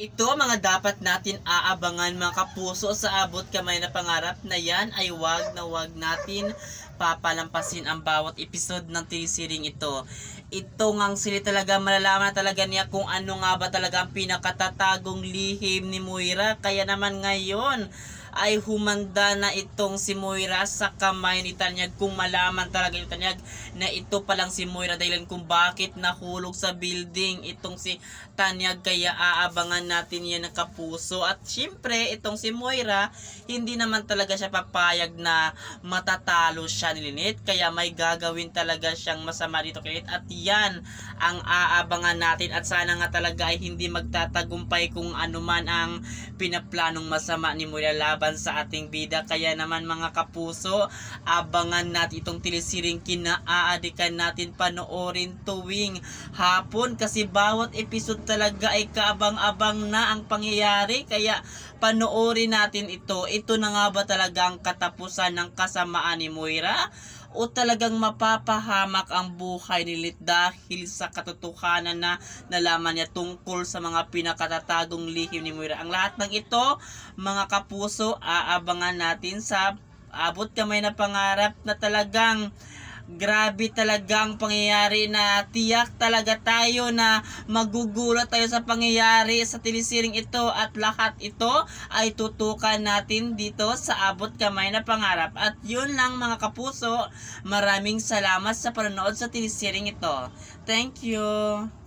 Ito mga dapat natin aabangan mga kapuso sa abot kamay na pangarap na yan ay wag natin papalampasin ang bawat episode ng telesiring ito. Ito ngang sila talaga malalaman talaga niya kung ano nga ba talaga ang pinakatatagong lihim ni Moira. Kaya naman ngayon ay humanda na itong si Moira sa kamay ni Tanyag kung malaman talaga ni Tanyag na ito palang si Moira dahilan kung bakit nahulog sa building itong si Tanyag. Kaya aabangan natin yan ng kapuso. At syempre itong si Moira hindi naman talaga siya papayag na matatalo siya ni Lynette, kaya may gagawin talaga siyang masama dito kay Lynette. At yan ang aabangan natin at sana nga talaga ay hindi magtatagumpay kung ano man ang pinaplanong masama ni Moira laban sa ating bida. Kaya naman mga kapuso, abangan natin itong telesiring kinaaadikan natin panoorin tuwing hapon kasi bawat episode talaga ay kaabang-abang na ang pangyayari. Kaya panoorin natin ito. Ito na nga ba talaga ang katapusan ng kasamaan ni Moira? O talagang mapapahamak ang buhay ni Lynette dahil sa katotohanan na nalaman niya tungkol sa mga pinakatatagong lihim ni Moira. Ang lahat ng ito, mga kapuso, aabangan natin sa abot kamay na pangarap na talagang grabe talaga ang pangyayari na tiyak talaga tayo na magugulat tayo sa pangyayari sa telesiring ito at lahat ito ay tutukan natin dito sa abot kamay na pangarap. At yun lang mga kapuso, maraming salamat sa panonood sa telesiring ito. Thank you!